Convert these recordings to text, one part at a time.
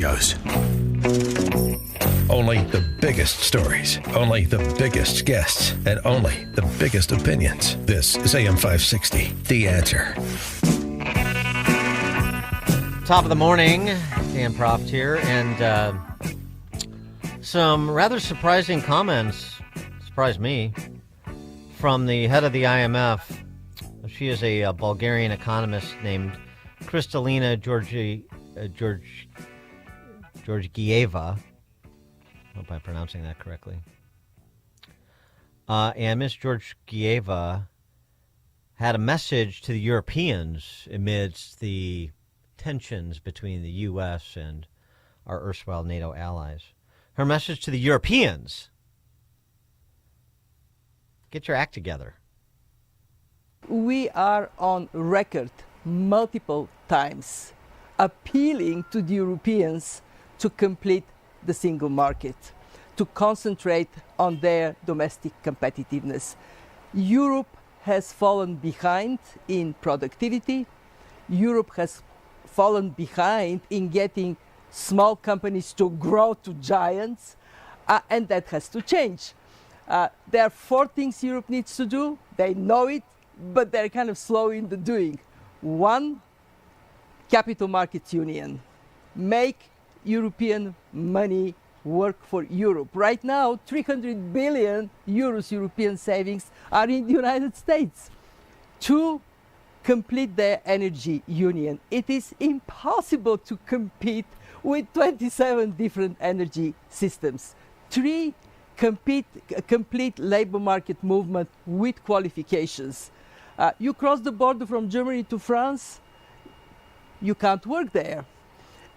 goes. Only the biggest stories, only the biggest guests, and only the biggest opinions. This is AM 560, The Answer. Top of the morning, Dan Proft here, and some rather surprising comments, surprised me, from the head of the IMF. She is a Bulgarian economist named Kristalina Georgieva. I hope I'm pronouncing that correctly. And Ms. Georgieva had a message to the Europeans amidst the tensions between the U.S. and our erstwhile NATO allies. Her message to the Europeans: get your act together. We are on record multiple times appealing to the Europeans to complete the single market, to concentrate on their domestic competitiveness. Europe has fallen behind in productivity. Europe has fallen behind in getting small companies to grow to giants, and that has to change. There are 4 things Europe needs to do. They know it, but they're kind of slow in the doing. 1, capital markets union. Make European money work for Europe. Right now, 300 billion euros European savings are in the United States. 2, complete their energy union. It is impossible to compete with 27 different energy systems. 3, complete labor market movement with qualifications. You cross the border from Germany to France, you can't work there.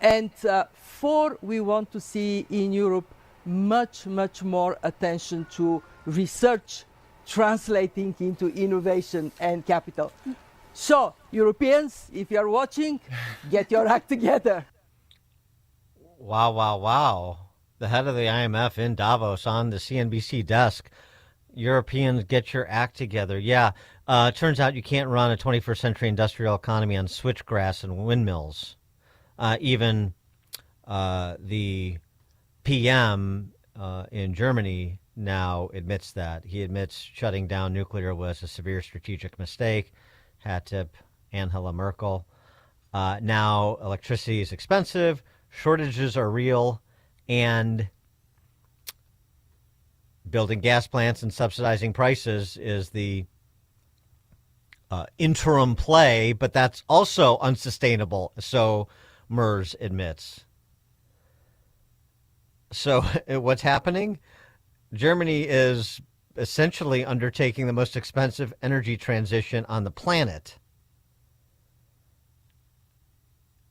And 4, we want to see in Europe much more attention to research translating into innovation and capital. So, Europeans, if you're watching, get your act together. Wow. The head of the IMF in Davos on the CNBC desk. Europeans, get your act together. Yeah, turns out you can't run a 21st century industrial economy on switchgrass and windmills. Even the PM in Germany now admits that. He admits shutting down nuclear was a severe strategic mistake. Hat tip Angela Merkel. Now electricity is expensive, shortages are real, and building gas plants and subsidizing prices is the interim play, but that's also unsustainable, so MERS admits. So what's happening? Germany is essentially undertaking the most expensive energy transition on the planet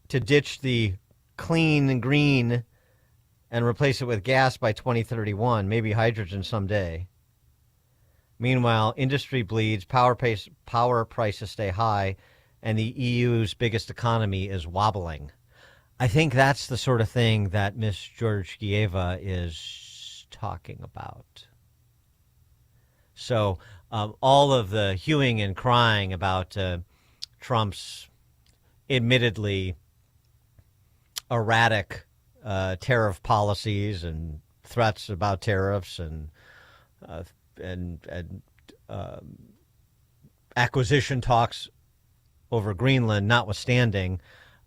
to ditch the clean and green and replace it with gas by 2031, maybe hydrogen someday. Meanwhile, industry bleeds, power prices stay high, and the EU's biggest economy is wobbling. I think that's the sort of thing that Ms. Georgieva is talking about. So all of the hewing and crying about Trump's admittedly erratic tariff policies and threats about tariffs and acquisition talks over Greenland notwithstanding,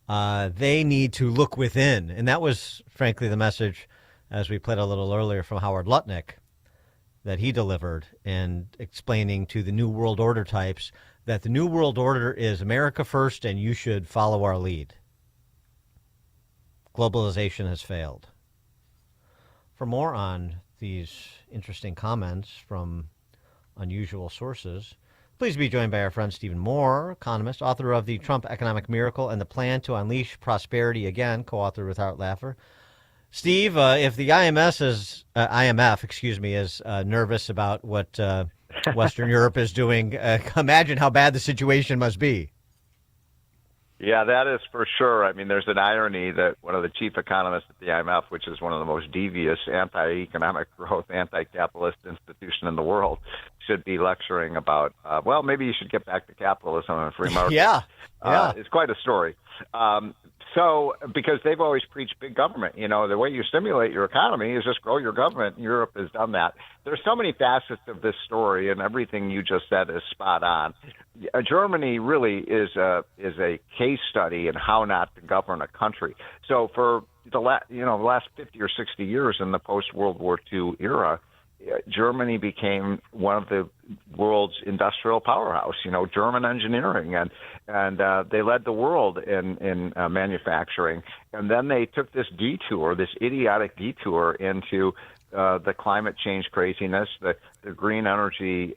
they need to look within. And that was, frankly, the message, as we played a little earlier, from Howard Lutnick that he delivered, and explaining to the New World Order types that the New World Order is America first and you should follow our lead. Globalization has failed. For more on these interesting comments from unusual sources, please be joined by our friend Stephen Moore, economist, author of The Trump Economic Miracle and the Plan to Unleash Prosperity Again, co-author with Art Laffer. Steve, if the IMF is nervous about what Western Europe is doing, imagine how bad the situation must be. Yeah, that is for sure. I mean, there's an irony that one of the chief economists at the IMF, which is one of the most devious anti-economic growth, anti-capitalist institution in the world, should be lecturing about, maybe you should get back to capitalism and free market. Yeah. It's quite a story. So, because they've always preached big government, the way you stimulate your economy is just grow your government. Europe has done that. There's so many facets of this story, and everything you just said is spot on. Germany really is a case study in how not to govern a country. So, for the last 50 or 60 years in the post-World War II era, Germany became one of the world's industrial powerhouse, German engineering, and they led the world in manufacturing. And then they took this idiotic detour into the climate change craziness, the green energy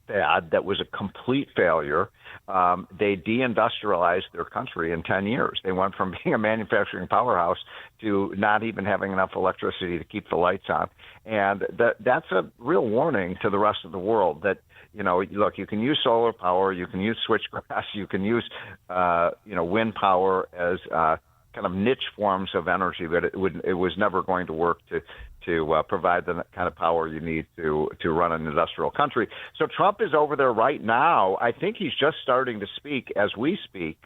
fad that was a complete failure. They deindustrialized their country in 10 years. They went from being a manufacturing powerhouse to not even having enough electricity to keep the lights on. And that's a real warning to the rest of the world that, look, you can use solar power, you can use switchgrass, you can use, wind power as kind of niche forms of energy, but it was never going to work to provide the kind of power you need to run an industrial country. So Trump is over there right now. I think he's just starting to speak as we speak.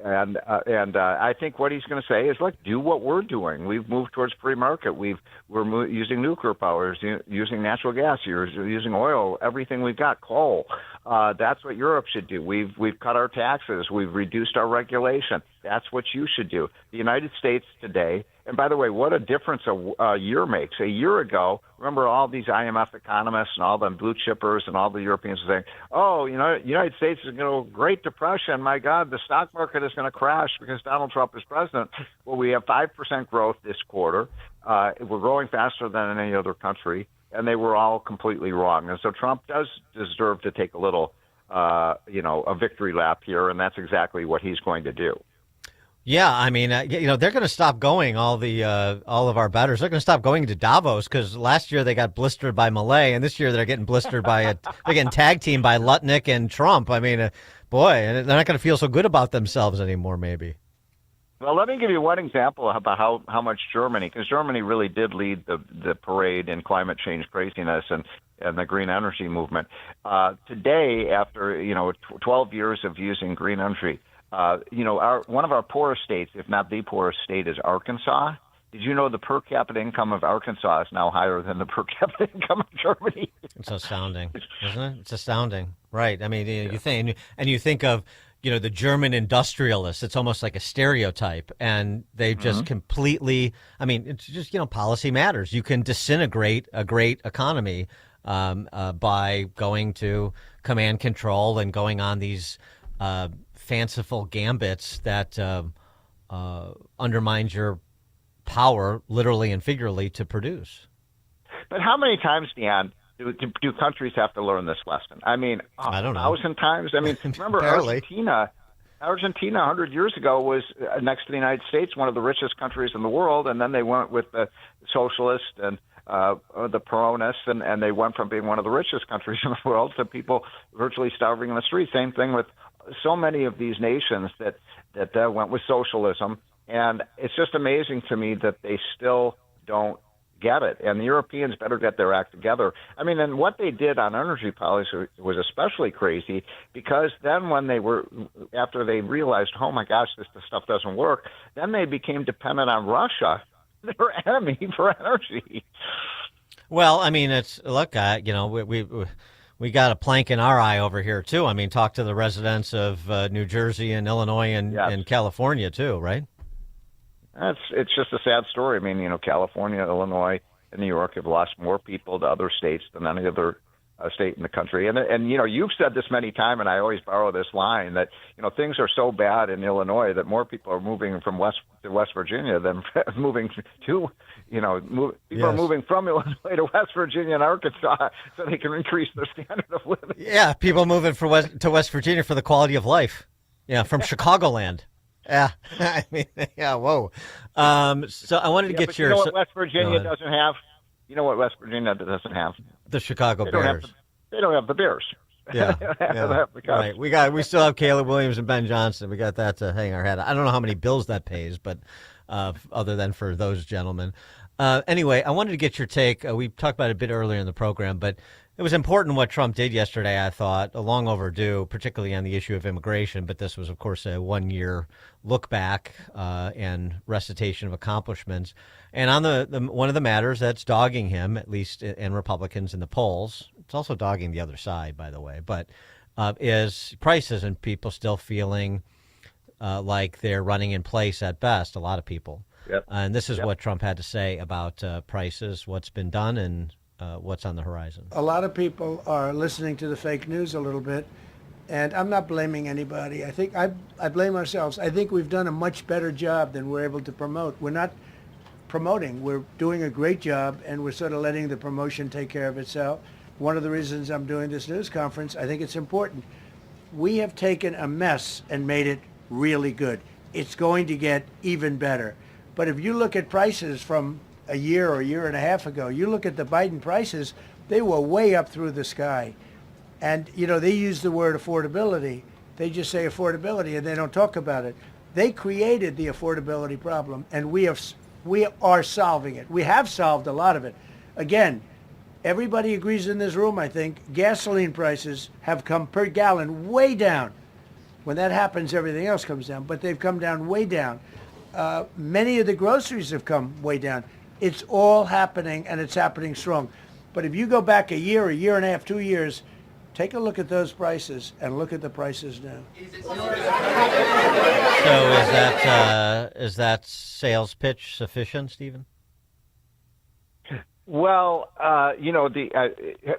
And I think what he's going to say is, look, do what we're doing. We've moved towards free market. We're using nuclear power, using natural gas, using oil, everything we've got, coal. That's what Europe should do. We've cut our taxes. We've reduced our regulation. That's what you should do. The United States today, and by the way, what a difference a year makes. A year ago, remember all these IMF economists and all the blue chippers and all the Europeans saying, United States is going to Great Depression. My God, the stock market is going to crash because Donald Trump is president. Well, we have 5% growth this quarter. We're growing faster than in any other country, and they were all completely wrong. And so Trump does deserve to take a little, a victory lap here, and that's exactly what he's going to do. Yeah, I mean, they're going to stop going. All of our bettors, they're going to stop going to Davos because last year they got blistered by Malay, and this year they're getting blistered by they're getting tag teamed by Lutnick and Trump. I mean, boy, they're not going to feel so good about themselves anymore. Maybe. Well, let me give you one example about how much Germany, because Germany really did lead the parade in climate change craziness and the green energy movement. Today, after 12 years of using green energy. One of our poorest states, if not the poorest state, is Arkansas. Did you know the per capita income of Arkansas is now higher than the per capita income of Germany? It's astounding, isn't it? It's astounding, right? I mean, you think of the German industrialists. It's almost like a stereotype, and they just completely. I mean, it's just policy matters. You can disintegrate a great economy by going to command control and going on these fanciful gambits that undermines your power, literally and figuratively, to produce. But how many times, Deon, do countries have to learn this lesson? I mean, I don't know. 1,000 times? I mean, remember Argentina 100 years ago was next to the United States, one of the richest countries in the world, and then they went with the socialists and the Peronists, and they went from being one of the richest countries in the world to people virtually starving in the street. Same thing with so many of these nations that went with socialism, and it's just amazing to me that they still don't get it. And the Europeans better get their act together. I mean, and what they did on energy policy was especially crazy because then after they realized, oh my gosh, this stuff doesn't work, then they became dependent on Russia, their enemy, for energy. Well, I mean, we got a plank in our eye over here, too. I mean, talk to the residents of New Jersey and Illinois and California, too, right? It's just a sad story. I mean, California, Illinois, and New York have lost more people to other states than any other state in the country. And you've said this many times, and I always borrow this line, that, things are so bad in Illinois that more people are moving from West Virginia than moving to, people are moving from Illinois to West Virginia and Arkansas so they can increase their standard of living. Yeah, people moving to West Virginia for the quality of life. Yeah, from Chicagoland. Yeah, I mean, yeah, whoa. So I wanted to get your... You know what West Virginia doesn't have? You know what West Virginia doesn't have? The Chicago Bears. They don't have the Bears. Yeah, right. We still have Caleb Williams and Ben Johnson. We got that to hang our hat on. I don't know how many bills that pays, but other than for those gentlemen. Anyway, I wanted to get your take. We talked about it a bit earlier in the program, but it was important what Trump did yesterday, I thought, long overdue, particularly on the issue of immigration. But this was, of course, a one-year look back and recitation of accomplishments. And on the one of the matters that's dogging him, at least in Republicans in the polls, it's also dogging the other side, by the way, but is prices and people still feeling like they're running in place at best, a lot of people. Yep. And this is what Trump had to say about prices, what's been done, and what's on the horizon. A lot of people are listening to the fake news a little bit, and I'm not blaming anybody. I think I blame ourselves. I think we've done a much better job than we're able to promote. We're not promoting. We're doing a great job, and we're sort of letting the promotion take care of itself. One of the reasons I'm doing this news conference, I think it's important. We have taken a mess and made it really good. It's going to get even better. But if you look at prices from a year or a year and a half ago, you look at the Biden prices, they were way up through the sky. And, you know, they use the word affordability. They just say affordability and they don't talk about it. They created the affordability problem, and we are solving it. We have solved a lot of it. Again, everybody agrees in this room, I think, gasoline prices have come per gallon way down. When that happens, everything else comes down, but they've come down way down. Many of the groceries have come way down. It's all happening, and it's happening strong. But if you go back a year and a half, 2 years, take a look at those prices and look at the prices now. So is that sales pitch sufficient, Stephen? Well,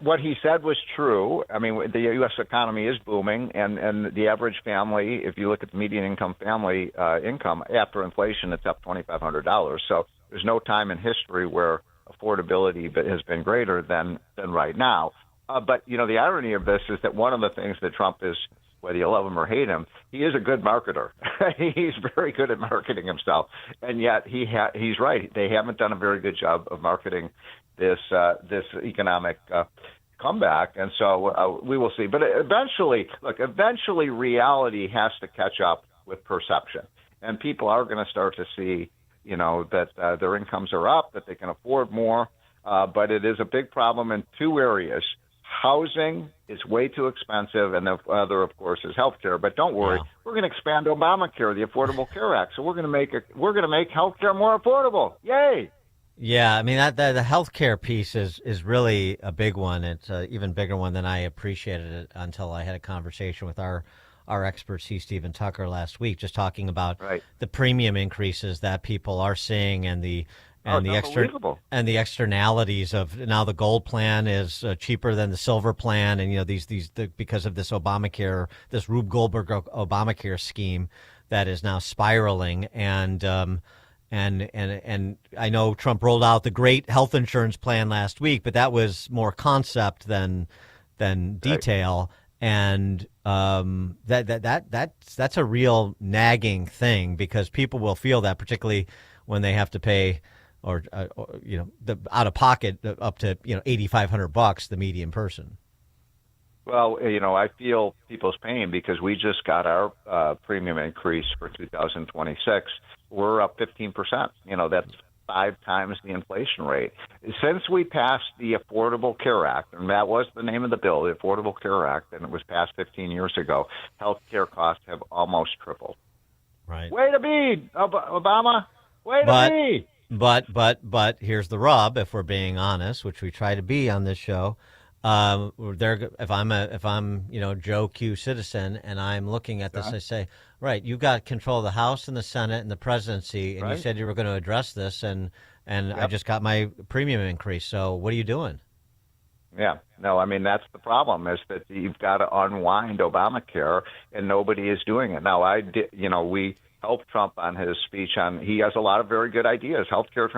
what he said was true. I mean, the U.S. economy is booming, and the average family, if you look at the median income family income after inflation, it's up $2,500. So there's no time in history where affordability has been greater than right now. But, you know, the irony of this is that one of the things that Trump is, whether you love him or hate him, he is a good marketer. He's very good at marketing himself. And yet he's right. They haven't done a very good job of marketing this economic comeback. And so we will see. But eventually reality has to catch up with perception. And people are going to start to see, you know, that their incomes are up, that they can afford more. But it is a big problem in two areas. Housing is way too expensive, and the other, of course, is healthcare. But don't worry, we're going to expand Obamacare, the Affordable Care Act. So we're going to make healthcare more affordable. Yay! Yeah, I mean the healthcare piece is really a big one. It's an even bigger one than I appreciated it until I had a conversation with our expert, C. Stephen Tucker, last week, just talking about the premium increases that people are seeing and the externalities of now the gold plan is cheaper than the silver plan, and you know because of this Obamacare, this Rube Goldberg Obamacare scheme that is now spiraling, and I know Trump rolled out the great health insurance plan last week, but that was more concept than detail, and that's a real nagging thing because people will feel that, particularly when they have to pay. Or the out of pocket up to $8,500, the median person. Well, I feel people's pain because we just got our premium increase for 2026. We're up 15%. That's 5 times the inflation rate. Since we passed the Affordable Care Act, and that was the name of the bill, the Affordable Care Act, and it was passed 15 years ago, health care costs have almost tripled. Right. Way to be, Obama. Way to be. But here's the rub. If we're being honest, which we try to be on this show, if I'm Joe Q citizen and I'm looking at this, I say, right, you got control of the House and the Senate and the presidency, and you said you were going to address this, and I just got my premium increase. So what are you doing? Yeah, no, I mean, that's the problem is that you've got to unwind Obamacare, and nobody is doing it. Now, we helped Trump on his speech he has a lot of very good ideas, healthcare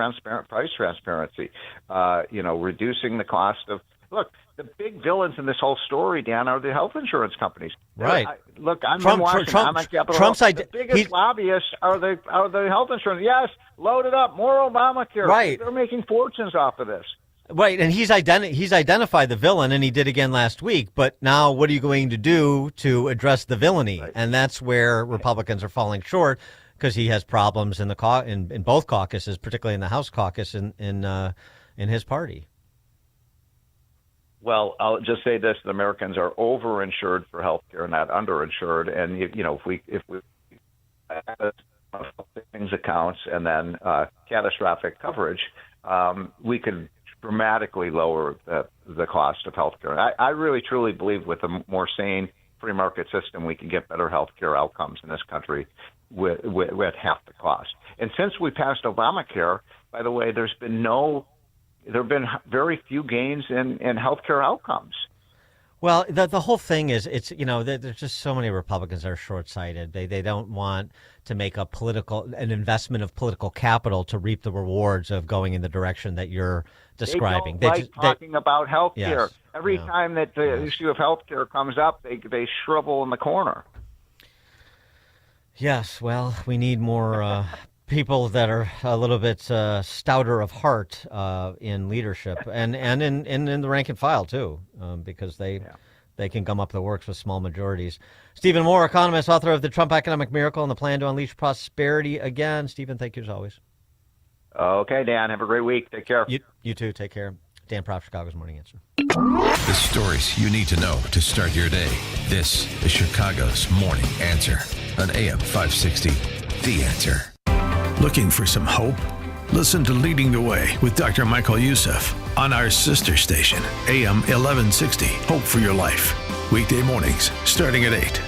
price transparency, reducing the cost of, look, the big villains in this whole story, Dan, are the health insurance companies. Right. I'm in Washington. I'm on Capitol Hill. The biggest lobbyists are the health insurance. Yes, load it up, more Obamacare. Right. They're making fortunes off of this. Right, and he's identified the villain, and he did again last week. But now, what are you going to do to address the villainy? Right. And that's where Republicans are falling short, because he has problems in the in both caucuses, particularly in the House caucus in his party. Well, I'll just say this: the Americans are overinsured for health care, not underinsured. And if we savings accounts and then catastrophic coverage, we could dramatically lower the cost of health care. I really truly believe with a more sane free market system, we can get better health care outcomes in this country with half the cost. And since we passed Obamacare, by the way, there have been very few gains in healthcare outcomes. Well, the whole thing is, there's just so many Republicans that are short-sighted. They don't want to make an investment of political capital to reap the rewards of going in the direction that you're describing. They don't like talking about health care. Yes, Every time that the issue of health care comes up, they shrivel in the corner. Yes, well, we need more people that are a little bit stouter of heart in leadership and in the rank and file, too, because they can gum up the works with small majorities. Stephen Moore, economist, author of The Trump Economic Miracle and the Plan to Unleash Prosperity Again. Stephen, thank you as always. Okay, Dan, have a great week. Take care. You too. Take care. Dan Proft, Chicago's Morning Answer. The stories you need to know to start your day. This is Chicago's Morning Answer on AM 560. The Answer. Looking for some hope? Listen to Leading the Way with Dr. Michael Youssef on our sister station, AM 1160. Hope for your life. Weekday mornings starting at 8.